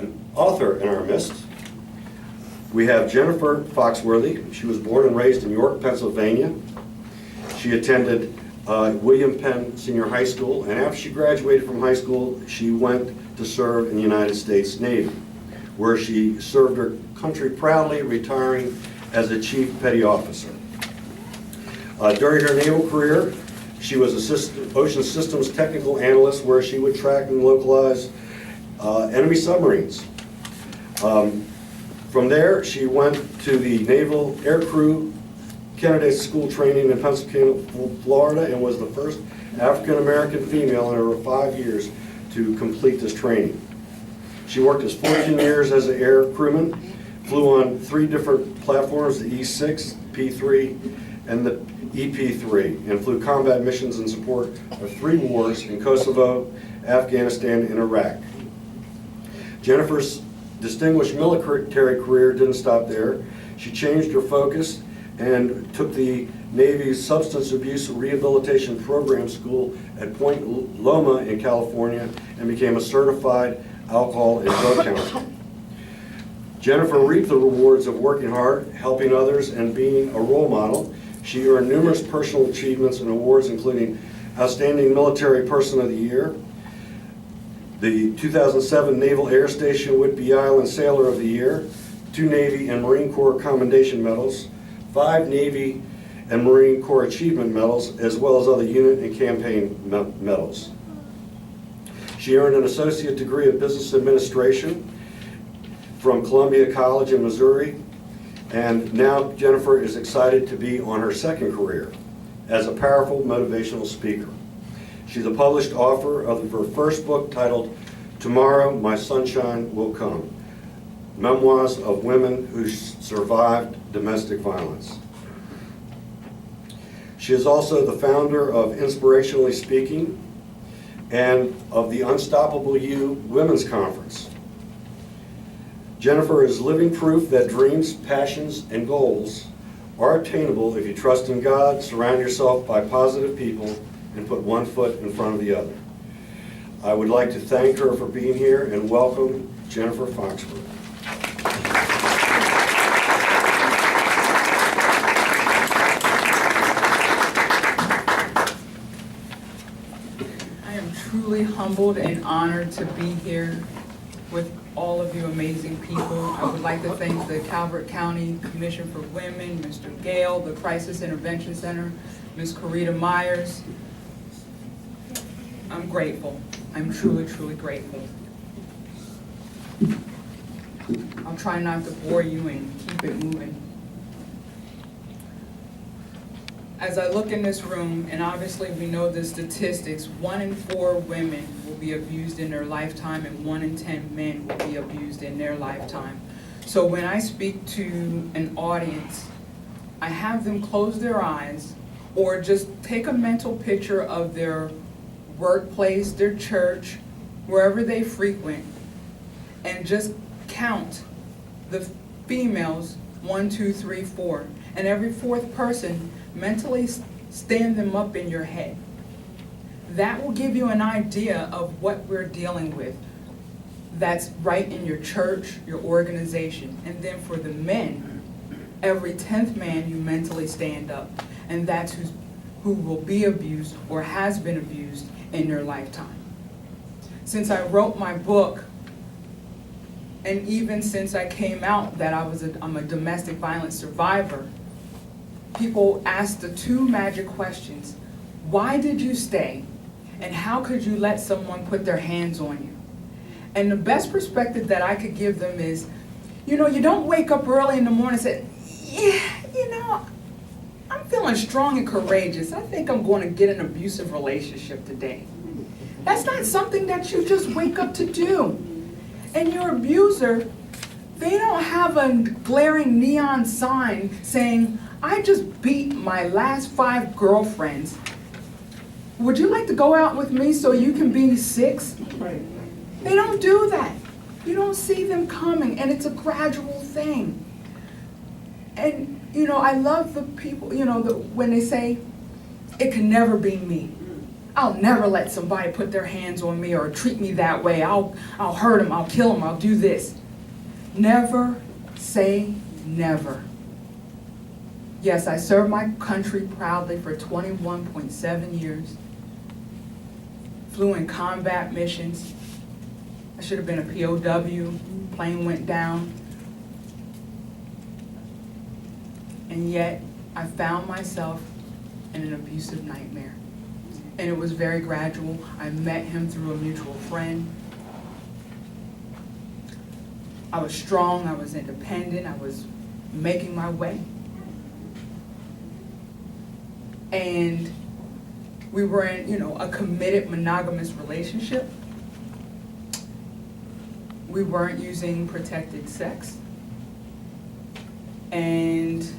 an author in our midst. We have Jennifer Foxworthy. She was born and raised in York, Pennsylvania. She attended William Penn Senior High School, and after she graduated from high school, she went to serve in the United States Navy, where she served her country proudly, retiring as a Chief Petty Officer. During her naval career, she was Ocean Systems Technical Analyst, where she would track and localize enemy submarines. From there, she went to the Naval Aircrew Candidate School training in Pensacola, Florida, and was the first African-American female in over 5 years to complete this training. She worked as 14 years as an air crewman, flew on 3 different platforms, the E6, P3, and the EP3, and flew combat missions in support of 3 wars in Kosovo, Afghanistan, and Iraq. Jennifer's distinguished military career didn't stop there. She changed her focus and took the Navy's Substance Abuse Rehabilitation Program School at Point Loma in California and became a certified alcohol and drug counselor. Jennifer reaped the rewards of working hard, helping others, and being a role model. She earned numerous personal achievements and awards, including Outstanding Military Person of the Year, the 2007 Naval Air Station Whidbey Island Sailor of the Year, 2 Navy and Marine Corps Commendation Medals, 5 Navy and Marine Corps Achievement Medals, as well as other unit and campaign medals. She earned an associate degree of business administration from Columbia College in Missouri, and now Jennifer is excited to be on her second career as a powerful motivational speaker. She's a published author of her first book titled Tomorrow My Sunshine Will Come, Memoirs of Women Who Survived Domestic Violence. She is also the founder of Inspirationally Speaking and of the Unstoppable You Women's Conference. Jennifer is living proof that dreams, passions, and goals are attainable if you trust in God, surround yourself by positive people, and put one foot in front of the other. I would like to thank her for being here and welcome Jennifer Foxworthy. I am truly humbled and honored to be here with all of you amazing people. I would like to thank the Calvert County Commission for Women, Mr. Gale, the Crisis Intervention Center, Ms. Corita Myers. I'm grateful. I'm truly, truly grateful. I'll try not to bore you and keep it moving. As I look in this room, and obviously we know the statistics, 1 in 4 women will be abused in their lifetime and 1 in 10 men will be abused in their lifetime. So when I speak to an audience, I have them close their eyes or just take a mental picture of their workplace, their church, wherever they frequent, and just count the females, 1, 2, 3, 4, and every 4th person, mentally stand them up in your head. That will give you an idea of what we're dealing with. That's right in your church, your organization. And then for the men, every 10th man you mentally stand up. And that's who will be abused or has been abused in their lifetime. Since I wrote my book, and even since I came out that I'm a domestic violence survivor, people ask the 2 magic questions. Why did you stay? And how could you let someone put their hands on you? And the best perspective that I could give them is, you don't wake up early in the morning and say, yeah, I'm feeling strong and courageous. I think I'm going to get an abusive relationship today. That's not something that you just wake up to do. And your abuser, they don't have a glaring neon sign saying, I just beat my last 5 girlfriends. Would you like to go out with me so you can be 6? Right. They don't do that. You don't see them coming, and it's a gradual thing. And, I love the people, when they say, it can never be me. I'll never let somebody put their hands on me or treat me that way. I'll hurt them, I'll kill them, I'll do this. Never say never. Yes, I served my country proudly for 21.7 years. Flew in combat missions. I should have been a POW. Plane went down. And yet, I found myself in an abusive nightmare. And it was very gradual. I met him through a mutual friend. I was strong, I was independent, I was making my way. And we were in, a committed monogamous relationship. We weren't using protected sex. And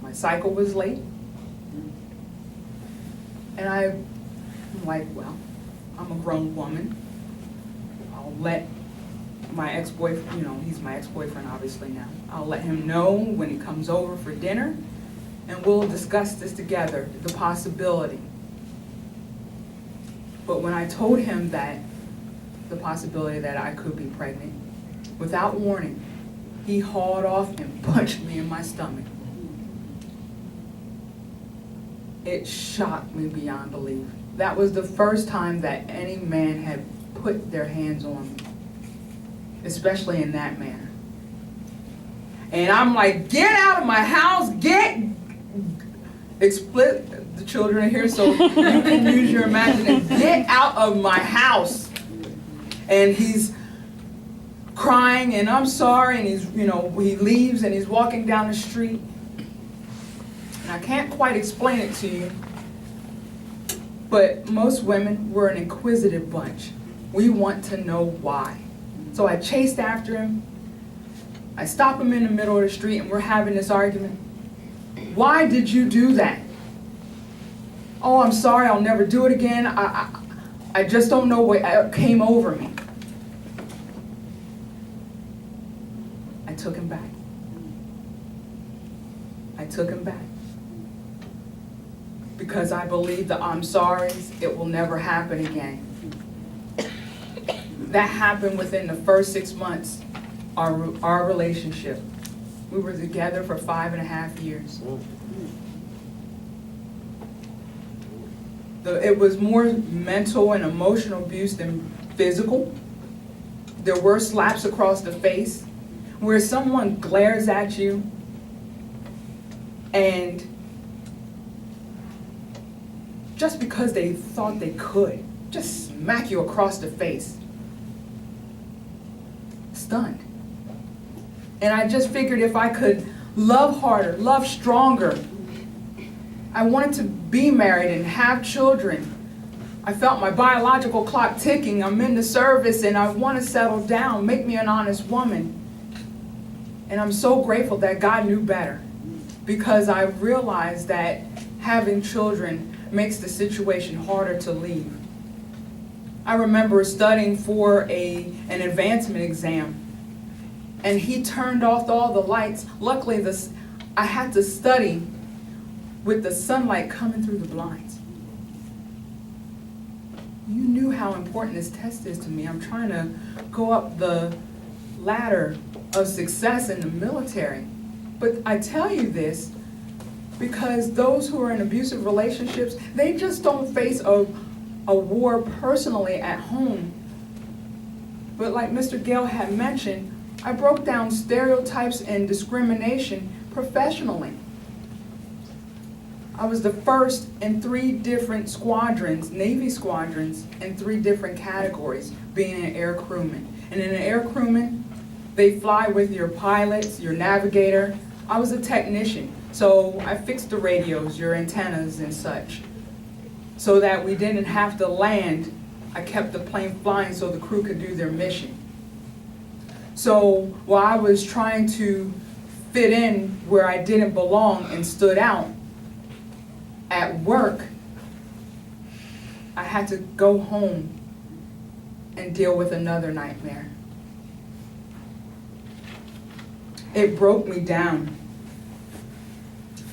my cycle was late. And I'm like, well, I'm a grown woman. I'll let my ex-boyfriend, he's my ex-boyfriend obviously now. I'll let him know when he comes over for dinner, and we'll discuss this together, the possibility. But when I told him that, the possibility that I could be pregnant, without warning, he hauled off and punched me in my stomach. It shocked me beyond belief. That was the first time that any man had put their hands on me, especially in that manner. And I'm like, get out of my house, split the children are here so you can use your imagination. Get out of my house. And he's crying and I'm sorry, and he leaves and he's walking down the street. And I can't quite explain it to you, but most women, we're an inquisitive bunch. We want to know why. So I chased after him. I stop him in the middle of the street and we're having this argument. Why did you do that? Oh, I'm sorry, I'll never do it again. I just don't know what came over me. I took him back. I took him back. Because I believe the I'm sorry's, it will never happen again. That happened within the first 6 months, our relationship. We were together for 5.5 years. It was more mental and emotional abuse than physical. There were slaps across the face where someone glares at you and just because they thought they could, just smack you across the face. Stunned. And I just figured if I could love harder, love stronger. I wanted to be married and have children. I felt my biological clock ticking. I'm in the service and I want to settle down, make me an honest woman. And I'm so grateful that God knew better, because I realized that having children makes the situation harder to leave. I remember studying for an advancement exam, and he turned off all the lights. Luckily, I had to study with the sunlight coming through the blinds. You knew how important this test is to me. I'm trying to go up the ladder of success in the military. But I tell you this because those who are in abusive relationships, they just don't face a war personally at home. But like Mr. Gale had mentioned, I broke down stereotypes and discrimination professionally. I was the first in 3 different squadrons, Navy squadrons, in 3 different categories, being an air crewman. And in an air crewman, they fly with your pilots, your navigator. I was a technician, so I fixed the radios, your antennas and such, so that we didn't have to land. I kept the plane flying so the crew could do their mission. So while I was trying to fit in where I didn't belong and stood out, at work, I had to go home and deal with another nightmare. It broke me down.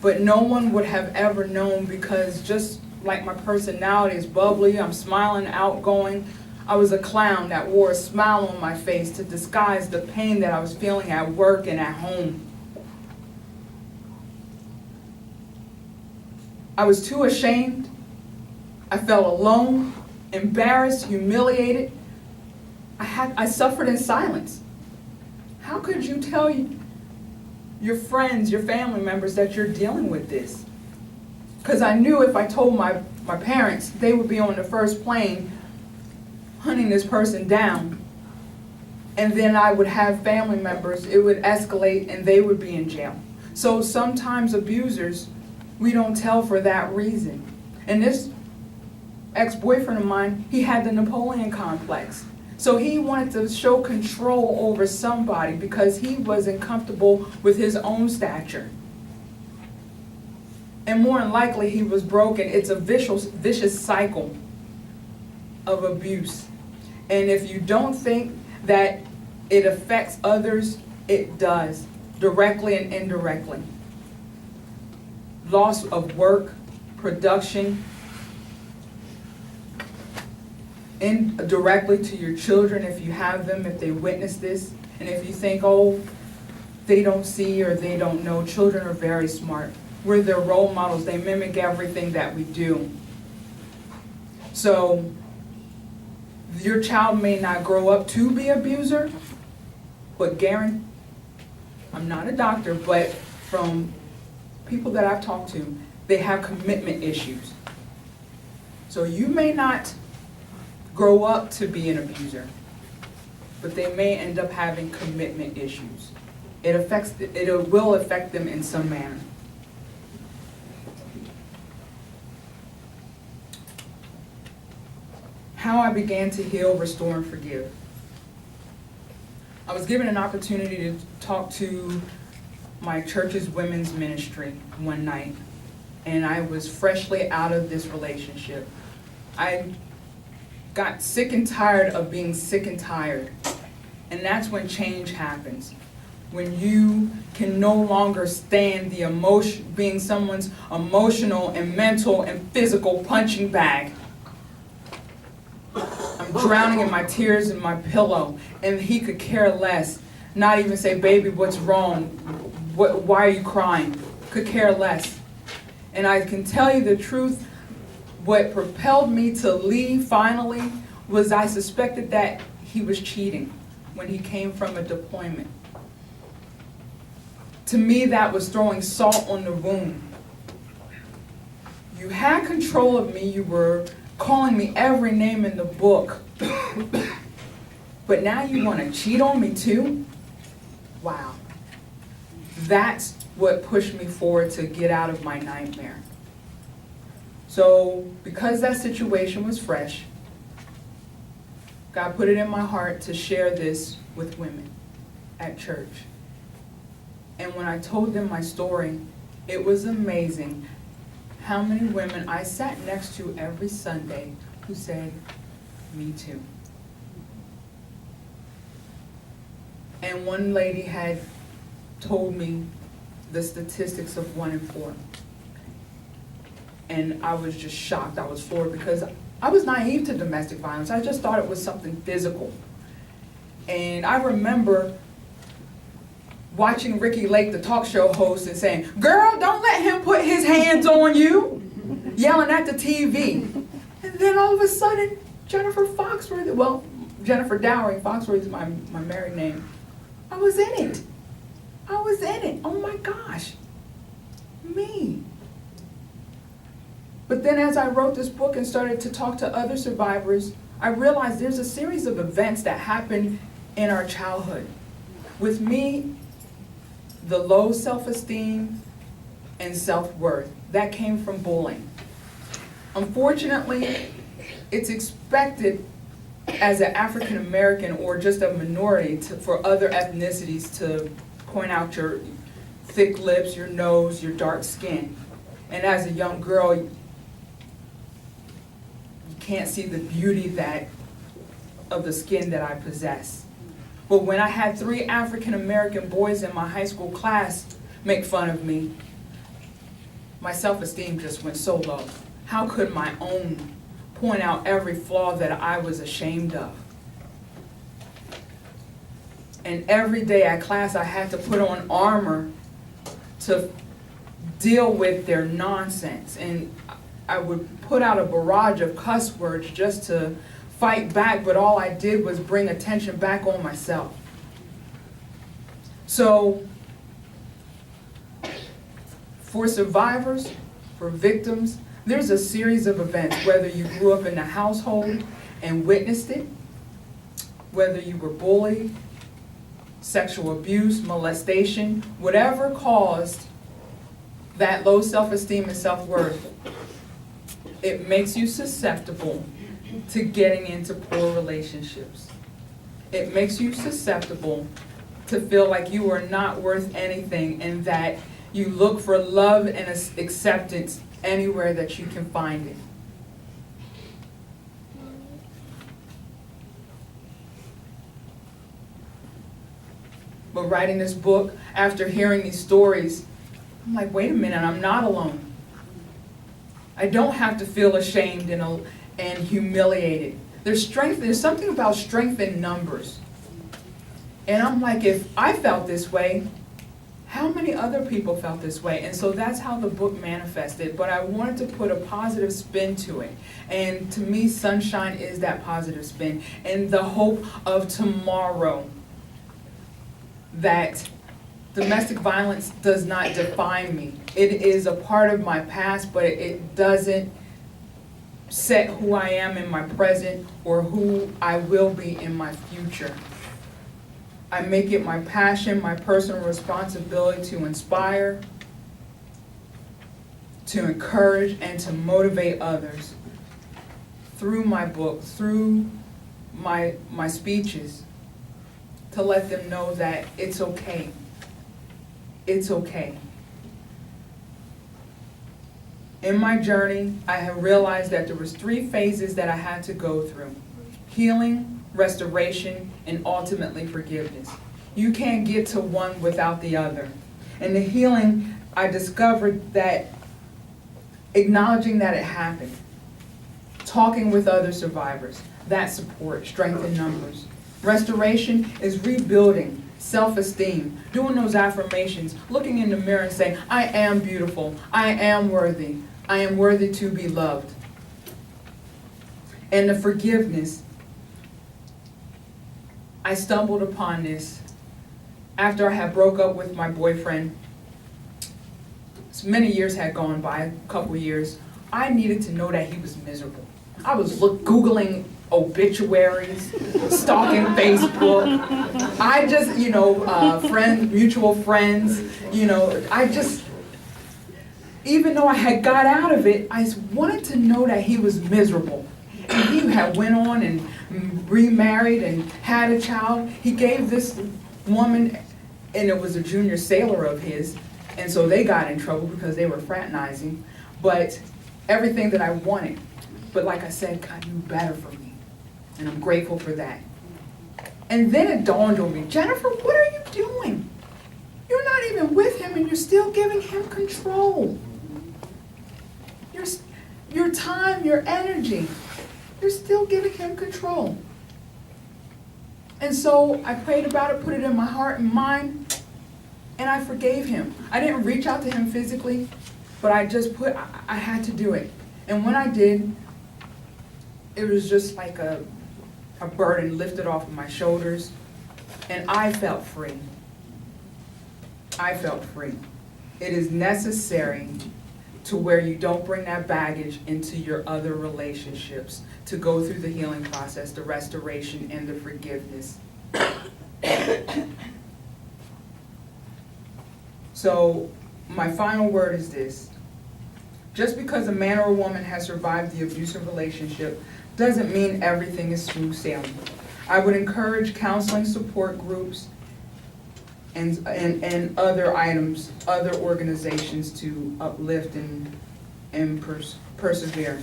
But no one would have ever known, because just like my personality is bubbly, I'm smiling, outgoing. I was a clown that wore a smile on my face to disguise the pain that I was feeling at work and at home. I was too ashamed. I felt alone, embarrassed, humiliated. I suffered in silence. How could you tell your friends, your family members that you're dealing with this? Because I knew if I told my parents, they would be on the first plane hunting this person down. And then I would have family members, it would escalate and they would be in jail. So sometimes abusers, we don't tell for that reason. And this ex-boyfriend of mine, he had the Napoleon complex. So he wanted to show control over somebody because he wasn't comfortable with his own stature. And more than likely, he was broken. It's a vicious cycle of abuse. And if you don't think that it affects others, it does, directly and indirectly. Loss of work, production, directly to your children if you have them, if they witness this. And if you think, oh, they don't see or they don't know, children are very smart. We're their role models. They mimic everything that we do. So your child may not grow up to be an abuser, but I'm not a doctor, but from people that I've talked to, they have commitment issues. So you may not grow up to be an abuser, but they may end up having commitment issues. It will affect them in some manner. How I began to heal, restore, and forgive. I was given an opportunity to talk to my church's women's ministry one night, and I was freshly out of this relationship. I got sick and tired of being sick and tired, and that's when change happens. When you can no longer stand the emotion, being someone's emotional and mental and physical punching bag. I'm drowning in my tears in my pillow, and he could care less. Not even say, baby, what's wrong? Why are you crying? Could care less. And I can tell you the truth, what propelled me to leave finally was I suspected that he was cheating when he came from a deployment. To me, that was throwing salt on the wound. You had control of me, you were calling me every name in the book. But now you want to cheat on me too? Wow. That's what pushed me forward to get out of my nightmare. So because that situation was fresh, God put it in my heart to share this with women at church. And when I told them my story, it was amazing how many women I sat next to every Sunday who said, me too. And one lady had told me the statistics of 1 in 4. And I was just shocked. I was floored because I was naive to domestic violence. I just thought it was something physical. And I remember watching Ricky Lake, the talk show host, and saying, girl, don't let him put his hands on you, yelling at the TV. And then all of a sudden, Jennifer Dowry, Foxworthy is my married name. I was in it. Oh my gosh, me. But then as I wrote this book and started to talk to other survivors, I realized there's a series of events that happen in our childhood. With me, the low self-esteem and self-worth, that came from bullying. Unfortunately, it's expected as an African American or just a minority for other ethnicities to point out your thick lips, your nose, your dark skin. And as a young girl, you can't see the beauty of the skin that I possess. But when I had 3 African American boys in my high school class make fun of me, my self-esteem just went so low. How could my own point out every flaw that I was ashamed of? And every day at class, I had to put on armor to deal with their nonsense. And I would put out a barrage of cuss words just to fight back, but all I did was bring attention back on myself. So, for survivors, for victims, there's a series of events, whether you grew up in a household and witnessed it, whether you were bullied, sexual abuse, molestation, whatever caused that low self-esteem and self-worth, it makes you susceptible to getting into poor relationships. It makes you susceptible to feel like you are not worth anything and that you look for love and acceptance anywhere that you can find it. But writing this book, after hearing these stories, I'm like, wait a minute, I'm not alone. I don't have to feel ashamed and humiliated. There's something about strength in numbers. And I'm like, if I felt this way, how many other people felt this way? And so that's how the book manifested. But I wanted to put a positive spin to it. And to me, sunshine is that positive spin. And the hope of tomorrow, that domestic violence does not define me. It is a part of my past, but it doesn't set who I am in my present or who I will be in my future. I make it my passion, my personal responsibility to inspire, to encourage, and to motivate others through my book, through my speeches, to let them know that it's okay. It's okay. In my journey, I have realized that there was 3 phases that I had to go through: healing, restoration, and ultimately forgiveness. You can't get to one without the other. In the healing, I discovered that acknowledging that it happened, talking with other survivors, that support, strength in numbers. Restoration is rebuilding self-esteem, doing those affirmations, looking in the mirror and saying, I am beautiful, I am worthy to be loved. And the forgiveness, I stumbled upon this after I had broke up with my boyfriend. Many years had gone by, a couple years. I needed to know that he was miserable. I was Googling obituaries, stalking Facebook. I just, friends, mutual friends, even though I had got out of it, I wanted to know that he was miserable. And he had went on and remarried and had a child. He gave this woman, and it was a junior sailor of his, and so they got in trouble because they were fraternizing, but everything that I wanted. But like I said, God knew better for me, and I'm grateful for that. And then it dawned on me, Jennifer, what are you doing? You're not even with him, and you're still giving him control. Your time, your energy, you're still giving him control. And so I prayed about it, put it in my heart and mind, and I forgave him. I didn't reach out to him physically, but I had to do it. And when I did, it was just like a burden lifted off of my shoulders, and I felt free. I felt free. It is necessary to where you don't bring that baggage into your other relationships, to go through the healing process, the restoration, and the forgiveness. So my final word is this. Just because a man or a woman has survived the abusive relationship doesn't mean everything is smooth sailing. I would encourage counseling support groups and other items, other organizations to uplift and persevere.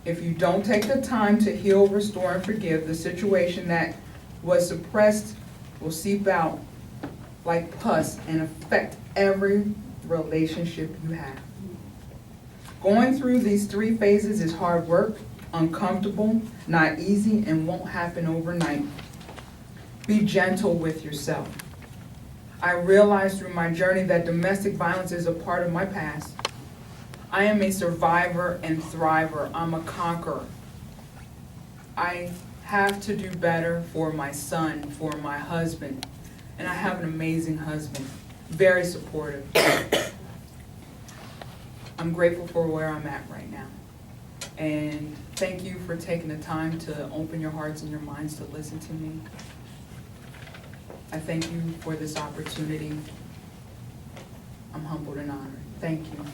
If you don't take the time to heal, restore, and forgive, the situation that was suppressed will seep out like pus and affect every relationship you have. Going through these 3 phases is hard work, uncomfortable, not easy, and won't happen overnight. Be gentle with yourself. I realized through my journey that domestic violence is a part of my past. I am a survivor and thriver. I'm a conqueror. I have to do better for my son, for my husband, and I have an amazing husband, very supportive. I'm grateful for where I'm at right now. And thank you for taking the time to open your hearts and your minds to listen to me. I thank you for this opportunity. I'm humbled and honored. Thank you.